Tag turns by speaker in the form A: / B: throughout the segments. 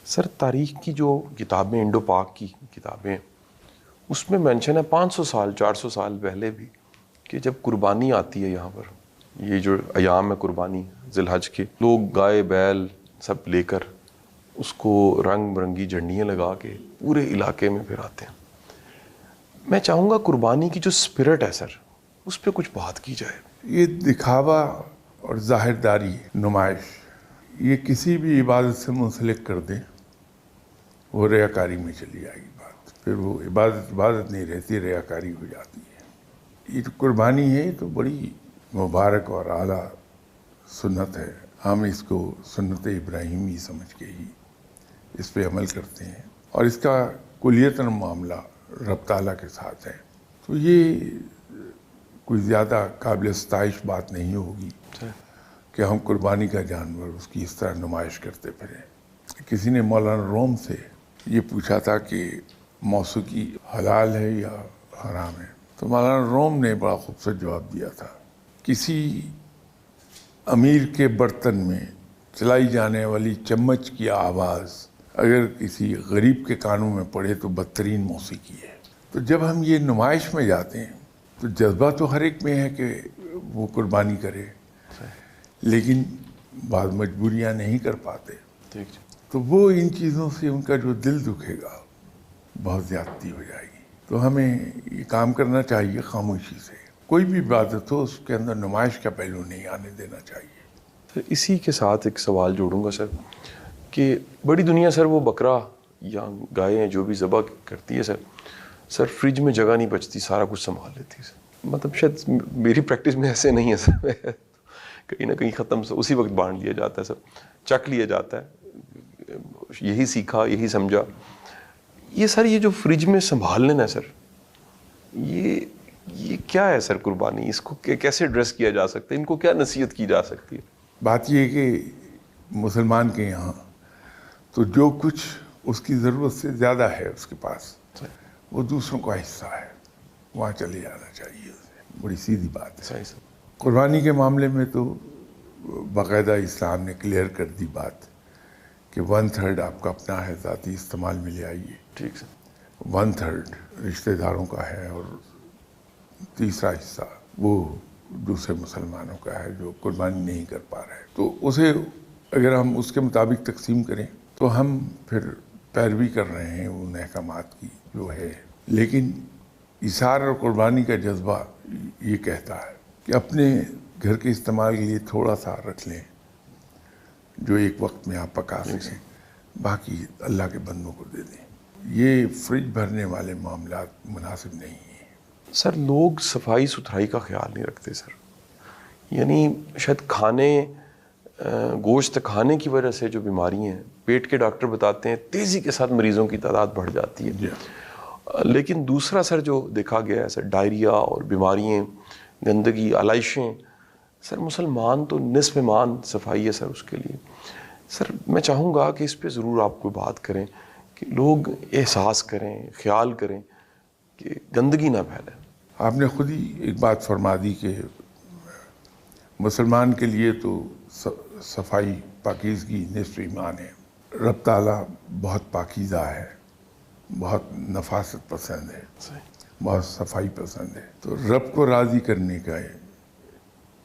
A: سر تاریخ کی جو کتابیں، انڈو پاک کی کتابیں، اس میں مینشن ہے 500 سال 400 سال پہلے بھی کہ جب قربانی آتی ہے یہاں پر، یہ جو ایام ہے قربانی ذی الحج کے، لوگ گائے بیل سب لے کر اس کو رنگ برنگی جھنڈیاں لگا کے پورے علاقے میں پھر آتے ہیں. میں چاہوں گا قربانی کی جو اسپرٹ ہے سر، اس پہ کچھ بات کی جائے.
B: یہ دکھاوا اور ظاہر داری، نمائش، یہ کسی بھی عبادت سے منسلک کر دیں، وہ ریاکاری میں چلی جائے گی بات. پھر وہ عبادت نہیں رہتی، ریاکاری ہو جاتی ہے. یہ جو قربانی ہے یہ تو بڑی مبارک اور اعلیٰ سنت ہے. ہم اس کو سنت ابراہیمی سمجھ کے ہی اس پہ عمل کرتے ہیں، اور اس کا کلیتاً معاملہ رب تعالیٰ کے ساتھ ہے. تو یہ کوئی زیادہ قابل ستائش بات نہیں ہوگی کہ ہم قربانی کا جانور اس کی اس طرح نمائش کرتے پھریں. کسی نے مولانا روم سے یہ پوچھا تھا کہ موسیقی حلال ہے یا حرام ہے، تو مولانا روم نے بڑا خوبصورت جواب دیا تھا. کسی امیر کے برتن میں چلائی جانے والی چمچ کی آواز اگر کسی غریب کے کانوں میں پڑے تو بدترین موسیقی ہے. تو جب ہم یہ نمائش میں جاتے ہیں تو جذبہ تو ہر ایک میں ہے کہ وہ قربانی کرے، لیکن بعض مجبوریاں نہیں کر پاتے، تو وہ ان چیزوں سے ان کا جو دل دکھے گا بہت زیادتی ہو جائے گی. تو ہمیں یہ کام کرنا چاہیے خاموشی سے. کوئی بھی عبادت ہو اس کے اندر نمائش کا پہلو نہیں آنے دینا چاہیے.
A: اسی کے ساتھ ایک سوال جوڑوں گا سر کہ بڑی دنیا سر وہ بکرا یا گائے جو بھی ذبح کرتی ہے سر فریج میں جگہ نہیں بچتی، سارا کچھ سنبھال لیتی ہے سر. مطلب شاید میری پریکٹس میں ایسے نہیں ہے سر، کہیں نہ کہیں ختم سے اسی وقت بانٹ لیا جاتا ہے سر، چک لیا جاتا ہے. یہی سیکھا، یہی سمجھا. یہ سر یہ جو فریج میں سنبھال لینا ہے سر، یہ کیا ہے سر قربانی؟ اس کو کیسے ایڈریس کیا جا سکتا ہے؟ ان کو کیا نصیحت کی جا سکتی ہے؟
B: بات یہ ہے کہ مسلمان کے یہاں تو جو کچھ اس کی ضرورت سے زیادہ ہے اس کے پاس، وہ دوسروں کا حصہ ہے، وہاں چلے جانا چاہیے. بڑی سیدھی بات ہے.
A: صحیح سر.
B: قربانی کے معاملے میں تو باقاعدہ اسلام نے کلیئر کر دی بات کہ 1/3 آپ کا اپنا ہے، ذاتی استعمال میں لے آئیے.
A: ٹھیک سر.
B: 1/3 رشتہ داروں کا ہے، اور تیسرا حصہ وہ دوسرے مسلمانوں کا ہے جو قربانی نہیں کر پا رہے. تو اسے اگر ہم اس کے مطابق تقسیم کریں تو ہم پھر پیروی کر رہے ہیں ان احکامات کی جو ہے. لیکن ایثار اور قربانی کا جذبہ یہ کہتا ہے کہ اپنے گھر کے استعمال کے لیے تھوڑا سا رکھ لیں جو ایک وقت میں آپ پکا سکیں، باقی اللہ کے بندوں کو دے دیں. یہ فریج بھرنے والے معاملات مناسب نہیں ہیں.
A: سر لوگ صفائی ستھرائی کا خیال نہیں رکھتے سر، یعنی شاید گوشت کھانے کی وجہ سے جو بیماری ہیں، پیٹ کے ڈاکٹر بتاتے ہیں تیزی کے ساتھ مریضوں کی تعداد بڑھ جاتی ہے. لیکن دوسرا سر جو دیکھا گیا ہے سر، ڈائریا اور بیماریاں، گندگی، آلائشیں، سر مسلمان تو نصف ایمان صفائی ہے سر اس کے لیے. سر میں چاہوں گا کہ اس پہ ضرور آپ کوئی بات کریں کہ لوگ احساس کریں، خیال کریں کہ گندگی نہ پھیلے.
B: آپ نے خود ہی ایک بات فرما دی کہ مسلمان کے لیے تو صفائی پاکیزگی نصف ایمان ہے. رب تعالیٰ بہت پاکیزہ ہے، بہت نفاست پسند ہے، بہت صفائی پسند ہے. تو رب کو راضی کرنے کا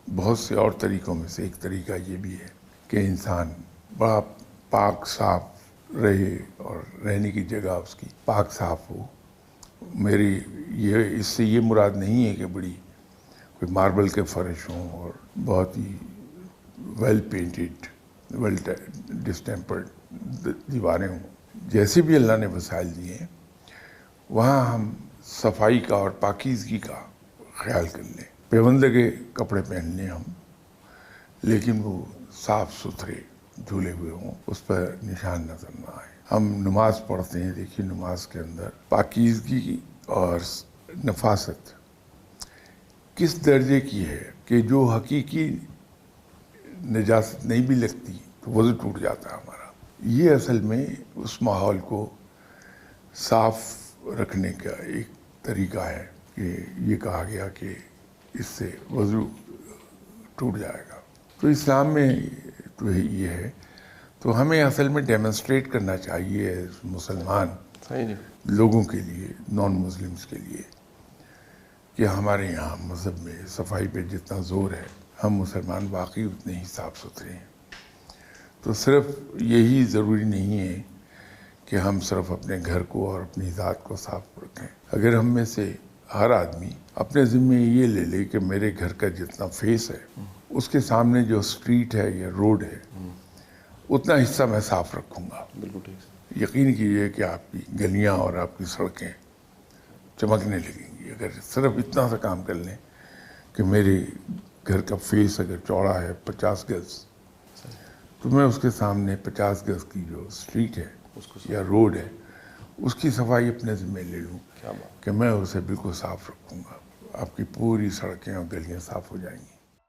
B: بہت سے اور طریقوں میں سے ایک طریقہ یہ بھی ہے کہ انسان بڑا پاک صاف رہے اور رہنے کی جگہ اس کی پاک صاف ہو. اس سے یہ مراد نہیں ہے کہ بڑی کوئی ماربل کے فرش ہوں اور بہت ہی ویل پینٹڈ، ویل ڈسٹیمپرڈ دیواریں ہوں. جیسے بھی اللہ نے وسائل دیے ہیں وہاں ہم صفائی کا اور پاکیزگی کا خیال کر لیں. پیوندے کے کپڑے پہن لیں ہم، لیکن وہ صاف ستھرے دھلے ہوئے ہوں، اس پر نشان نظر نہ آئے. ہم نماز پڑھتے ہیں، دیکھیے نماز کے اندر پاکیزگی اور نفاست کس درجے کی ہے کہ جو حقیقی نجاست نہیں بھی لگتی تو وضو ٹوٹ جاتا ہے ہمارا. یہ اصل میں اس ماحول کو صاف رکھنے کا ایک طریقہ ہے کہ یہ کہا گیا کہ اس سے وضو ٹوٹ جائے گا. تو اسلام میں تو یہ ہے. تو ہمیں اصل میں ڈیمونسٹریٹ کرنا چاہیے مسلمان
A: صحیح جی.
B: لوگوں کے لیے، نان مسلمس کے لیے، کہ ہمارے یہاں مذہب میں صفائی پہ جتنا زور ہے، ہم مسلمان واقعی اتنے ہی صاف ستھرے ہیں. تو صرف یہی ضروری نہیں ہے کہ ہم صرف اپنے گھر کو اور اپنی ذات کو صاف رکھیں. اگر ہم میں سے ہر آدمی اپنے ذمے یہ لے لے کہ میرے گھر کا جتنا فیس ہے، اس کے سامنے جو اسٹریٹ ہے یا روڈ ہے، اتنا حصہ میں صاف رکھوں گا.
A: بالکل ٹھیک ہے.
B: یقین کیجیے کہ آپ کی گلیاں اور آپ کی سڑکیں چمکنے لگیں گی اگر صرف اتنا سا کام کر لیں کہ میرے گھر کا فیس اگر چوڑا ہے 50 گز، تو میں اس کے سامنے 50 گز کی جو اسٹریٹ ہے یا روڈ ہے، اس کی صفائی اپنے ذمہ لے لوں کہ میں اسے بالکل صاف رکھوں گا. آپ کی پوری سڑکیں اور گلیاں صاف ہو جائیں گی.